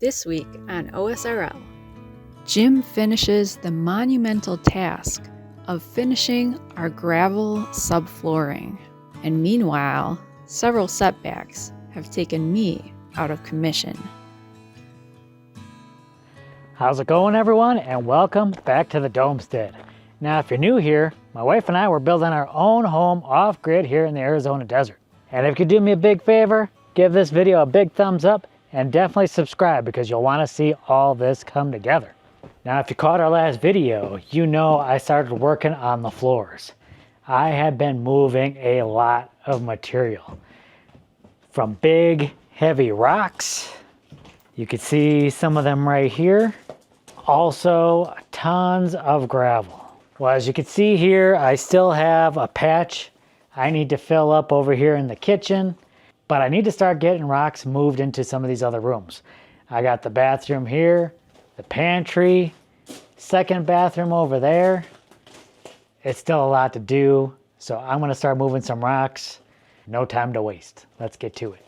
This week on OSRL, Jim finishes the monumental task of finishing our gravel subflooring. And meanwhile, several setbacks have taken me out of commission. How's it going, everyone? And welcome back to the Domestead. Now, if you're new here, my wife and I were building our own home off-grid here in the Arizona desert. And if you could do me a big favor, give this video a big thumbs up and definitely subscribe because you'll want to see all this come together. Now, if you caught our last video, you know I started working on the floors. I had been moving a lot of material. From big, heavy rocks. You can see some of them right here. Also, tons of gravel. Well, as you can see here, I still have a patch I need to fill up over here in the kitchen, but I need to start getting rocks moved into some of these other rooms. I got the bathroom here, the pantry, second bathroom over there. It's still a lot to do, so I'm gonna start moving some rocks. No time to waste. Let's get to it.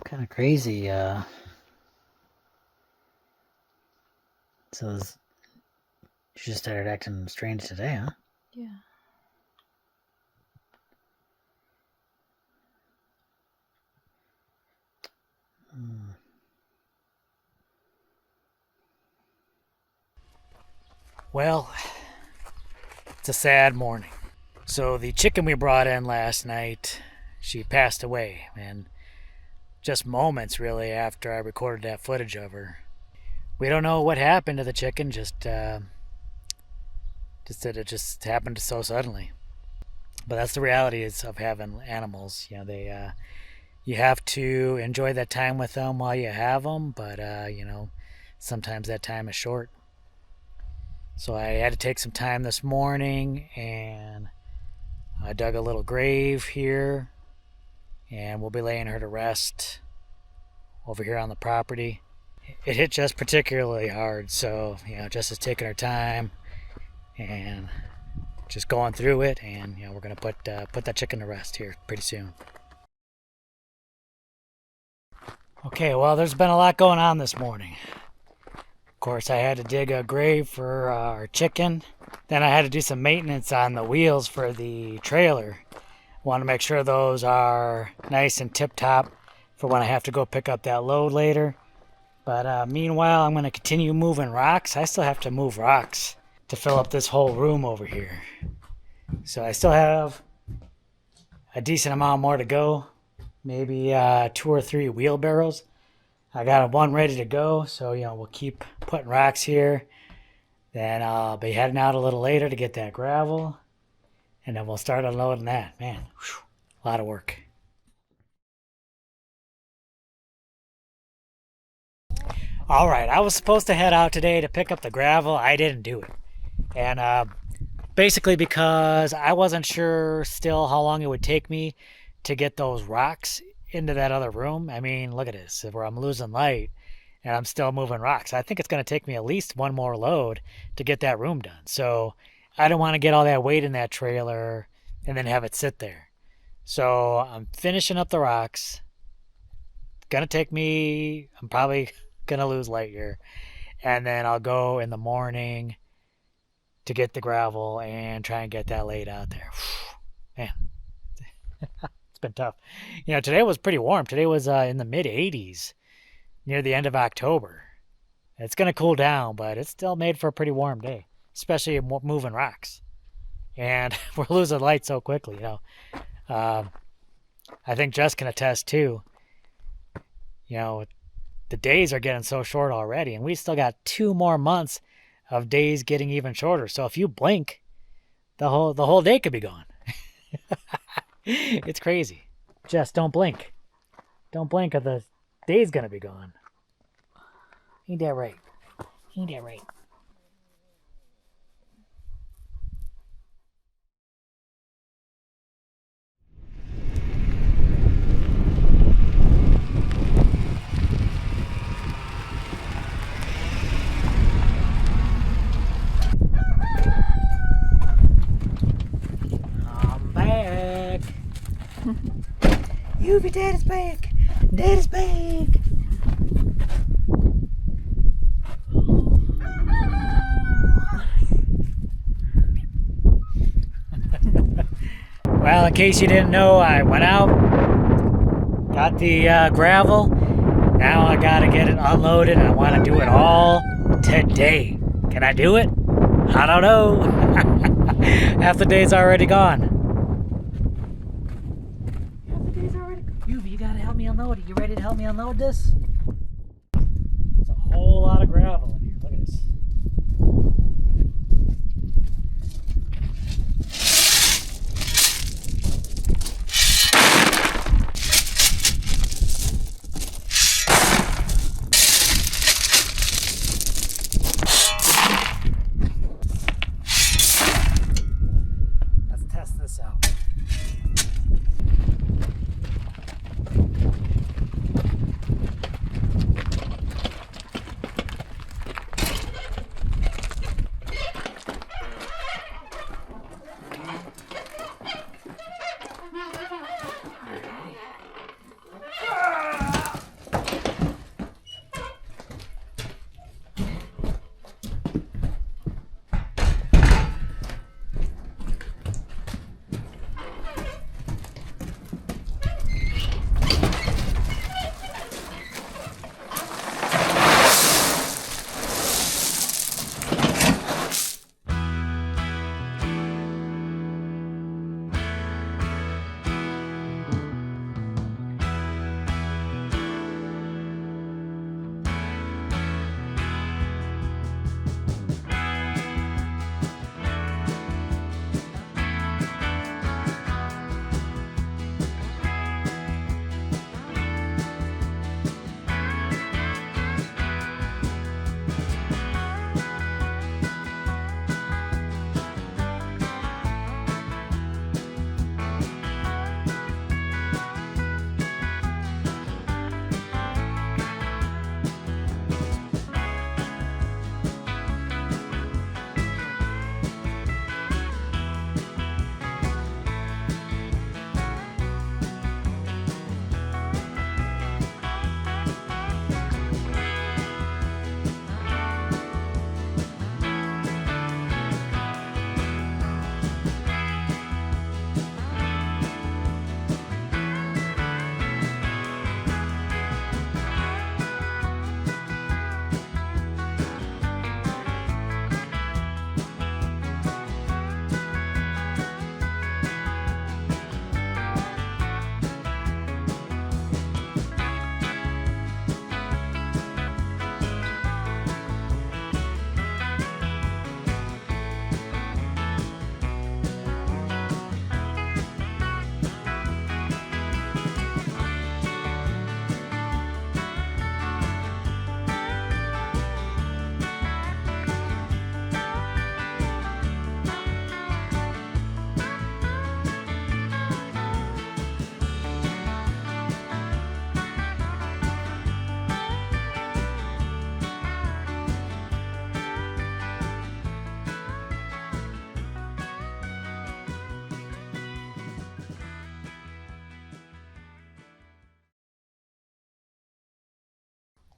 Kind of crazy. So she just started acting strange today, huh? Yeah. Well, it's a sad morning. So the chicken we brought in last night, she passed away, and just moments really after I recorded that footage of her. we don't know what happened to the chicken, just that it just happened so suddenly. But that's the reality is of having animals. You know, they you have to enjoy that time with them while you have them, but you know, sometimes that time is short. So I had to take some time this morning, and I dug a little grave here, and we'll be laying her to rest over here on the property. It hit Jess particularly hard, so you know, Jess is taking her time and just going through it, and you know, we're gonna put that chicken to rest here pretty soon. Okay, well, there's been a lot going on this morning. Of course, I had to dig a grave for our chicken. Then I had to do some maintenance on the wheels for the trailer. Want to make sure those are nice and tip-top for when I have to go pick up that load later. But meanwhile, I'm going to continue moving rocks. I still have to move rocks to fill up this whole room over here. So I still have a decent amount more to go. Maybe 2 or 3 wheelbarrows. I got one ready to go, so you know, we'll keep putting rocks here. Then I'll be heading out a little later to get that gravel, and then we'll start unloading that. Man, whew, a lot of work. All right, I was supposed to head out today to pick up the gravel. I didn't do it, and basically because I wasn't sure still how long it would take me to get those rocks into that other room. I mean, look at this, where I'm losing light and I'm still moving rocks. I think it's going to take me at least one more load to get that room done. So I don't want to get all that weight in that trailer and then have it sit there. So I'm finishing up the rocks. It's going to take me, I'm probably going to lose light here. And then I'll go in the morning to get the gravel and try and get that laid out there. Man. It's been tough. You know, today was pretty warm. Today was in the mid 80s near the end of October. It's going to cool down, but it's still made for a pretty warm day, especially moving rocks. And we're losing light so quickly, you know. I think Jess can attest too. You know, the days are getting so short already, and we still got 2 more months of days getting even shorter. So if you blink, the whole day could be gone. It's crazy. Jess, don't blink. Don't blink or the day's gonna be gone. Ain't that right? Ain't that right? I'm back. Yubi, Dad is back. Dad is back. Well, in case you didn't know, I went out, got the gravel. Now I gotta get it unloaded, and I want to do it all today. Can I do it? I don't know. Half the day's already gone. Half the day's already gone. You gotta help me unload it. You ready to help me unload this? There's a whole lot of gravel in here. Look at this. Let's test this out.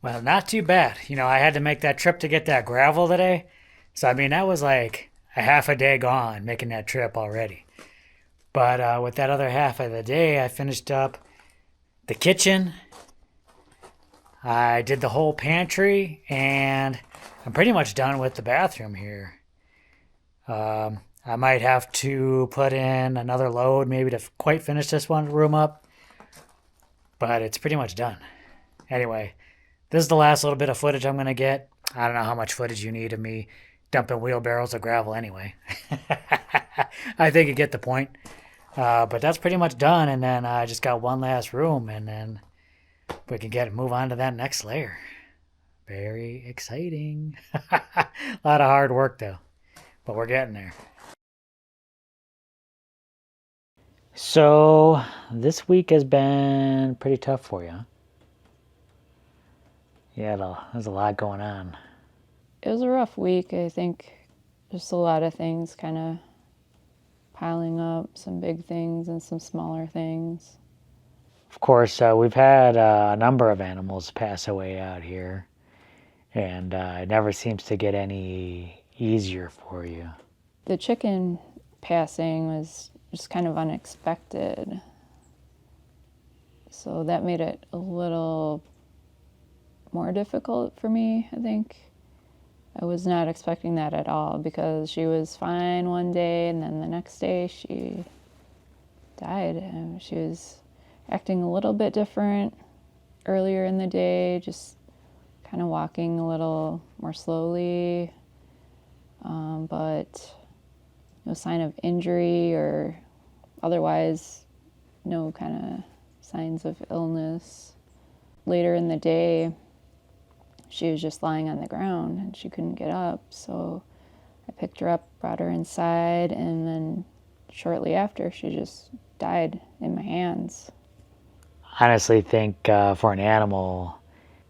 Well, not too bad. I had to make that trip to get that gravel today. So, I mean, that was like a half a day gone making that trip already. But with that other half of the day, I finished up the kitchen. I did the whole pantry, and I'm pretty much done with the bathroom here. I might have to put in another load maybe to quite finish this one room up, but it's pretty much done. Anyway, this is the last little bit of footage I'm going to get. I don't know how much footage you need of me dumping wheelbarrows of gravel anyway. I think you get the point. But that's pretty much done, and then I just got one last room, and then we can move on to that next layer. Very exciting. A lot of hard work though, but we're getting there. So this week has been pretty tough for you. Yeah, there's a lot going on. It was a rough week, I think. Just a lot of things kind of piling up, some big things and some smaller things. Of course, we've had a number of animals pass away out here, and it never seems to get any easier for you. The chicken passing was just kind of unexpected. So that made it a little more difficult for me, I think. I was not expecting that at all because she was fine one day and then the next day she died. She was acting a little bit different earlier in the day, just kind of walking a little more slowly, but no sign of injury or otherwise no kind of signs of illness. Later in the day, she was just lying on the ground and she couldn't get up. So I picked her up, brought her inside, and then shortly after, she just died in my hands. I honestly think for an animal,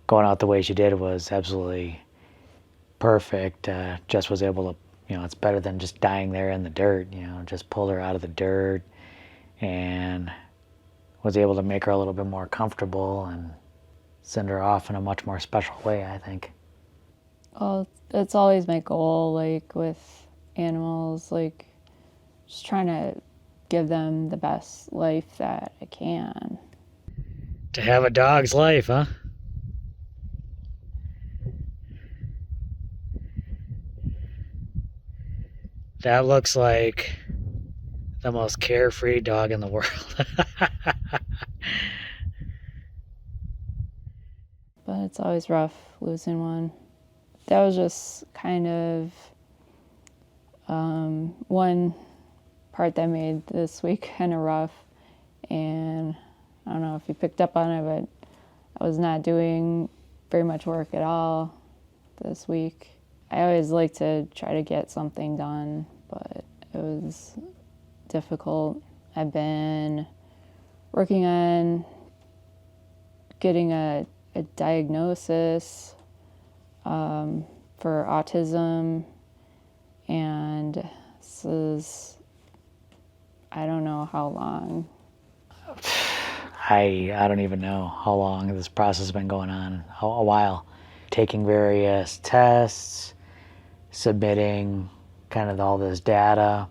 going out the way she did was absolutely perfect. Jess was able to, it's better than just dying there in the dirt, just pulled her out of the dirt and was able to make her a little bit more comfortable and send her off in a much more special way, I think. Well, it's always my goal, like with animals, like just trying to give them the best life that I can. To have a dog's life, huh? That looks like the most carefree dog in the world. But it's always rough losing one. That was just kind of one part that made this week kind of rough. And I don't know if you picked up on it, but I was not doing very much work at all this week. I always like to try to get something done, but it was difficult. I've been working on getting a diagnosis for autism, and this is, I don't know how long. I don't even know how long this process has been going on. A while. Taking various tests, submitting kind of all this data.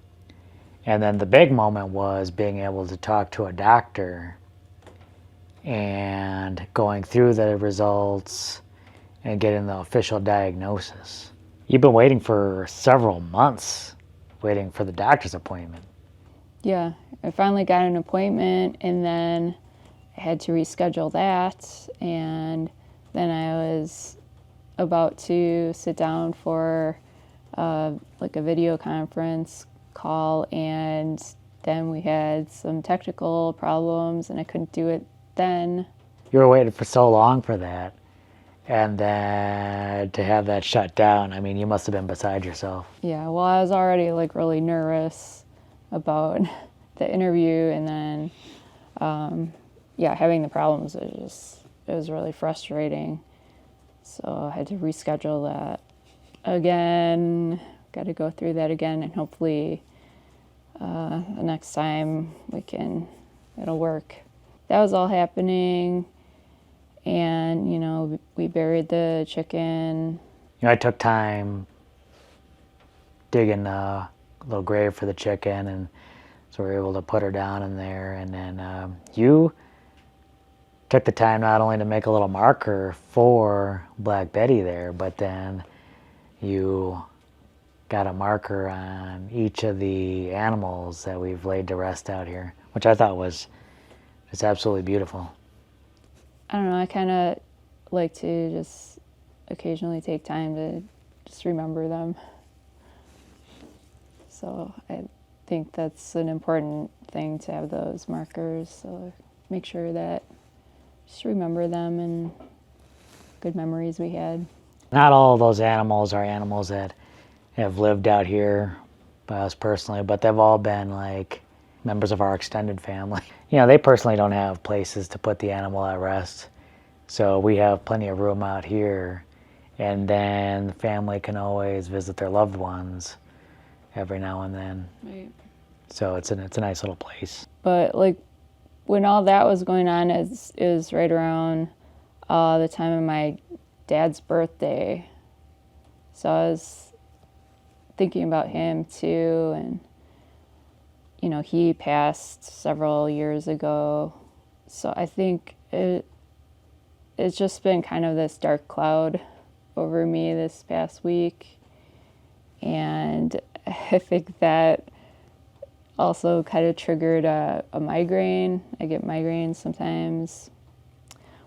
And then the big moment was being able to talk to a doctor and going through the results and getting the official diagnosis. You've been waiting for several months, waiting for the doctor's appointment. Yeah, I finally got an appointment, and then I had to reschedule that, and then I was about to sit down for like a video conference call, and then we had some technical problems and I couldn't do it then. You were waiting for so long for that, and then to have that shut down, I mean, you must have been beside yourself. Yeah, well, I was already like really nervous about the interview, and then having the problems, it was really frustrating. So I had to reschedule that again. Got to go through that again, and hopefully the next time it'll work. That was all happening, And, you know, we buried the chicken. You know, I took time digging a little grave for the chicken, and so we were able to put her down in there. And then you took the time not only to make a little marker for Black Betty there, but then you got a marker on each of the animals that we've laid to rest out here, which I thought was just absolutely beautiful. I don't know, I kind of like to just occasionally take time to just remember them. So I think that's an important thing, to have those markers. So make sure that just remember them and good memories we had. Not all of those animals are animals that have lived out here by us personally, but they've all been like members of our extended family. You know, they personally don't have places to put the animal at rest, so we have plenty of room out here, and then the family can always visit their loved ones every now and then. Right. So it's a nice little place. But like when all that was going on, is right around the time of my dad's birthday. So I was thinking about him too, and you know, he passed several years ago. So I think it's just been kind of this dark cloud over me this past week. And I think that also kind of triggered a migraine. I get migraines sometimes,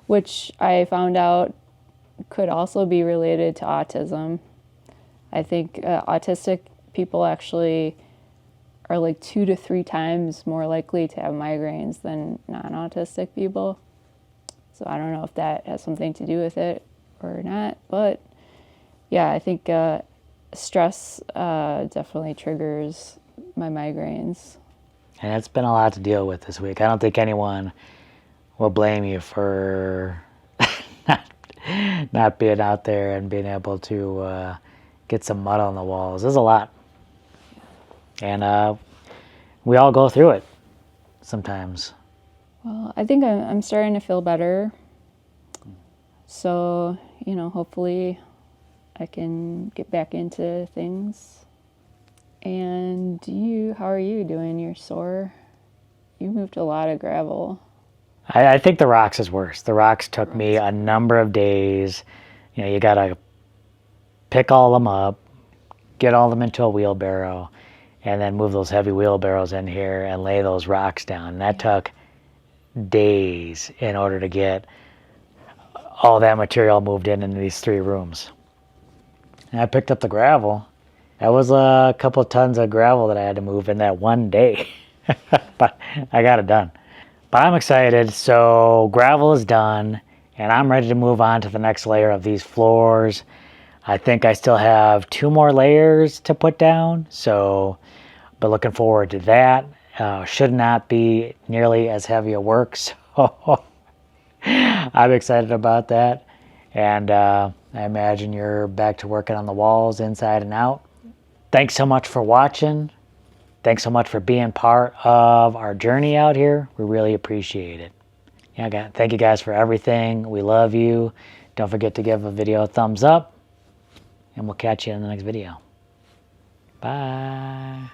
which I found out could also be related to autism. I think autistic people actually are like 2 to 3 times more likely to have migraines than non-autistic people. So I don't know if that has something to do with it or not, but yeah, I think stress definitely triggers my migraines. And it's been a lot to deal with this week. I don't think anyone will blame you for not being out there and being able to get some mud on the walls. There's a lot. And we all go through it sometimes. Well, I think I'm starting to feel better. So, you know, hopefully I can get back into things. And how are you doing? You're sore? You moved a lot of gravel. I think the rocks is worse. The rocks took me a number of days. You know, you got to pick all them up, get all them into a wheelbarrow, and then move those heavy wheelbarrows in here and lay those rocks down. And that took days in order to get all that material moved into these 3 rooms. And I picked up the gravel. That was a couple of tons of gravel that I had to move in that one day. But I got it done. But I'm excited. So gravel is done, and I'm ready to move on to the next layer of these floors. I think I still have 2 more layers to put down, so but looking forward to that. Should not be nearly as heavy a work, so I'm excited about that. And I imagine you're back to working on the walls inside and out. Thanks so much for watching. Thanks so much for being part of our journey out here. We really appreciate it. Yeah, thank you guys for everything. We love you. Don't forget to give a video a thumbs up, and we'll catch you in the next video. Bye.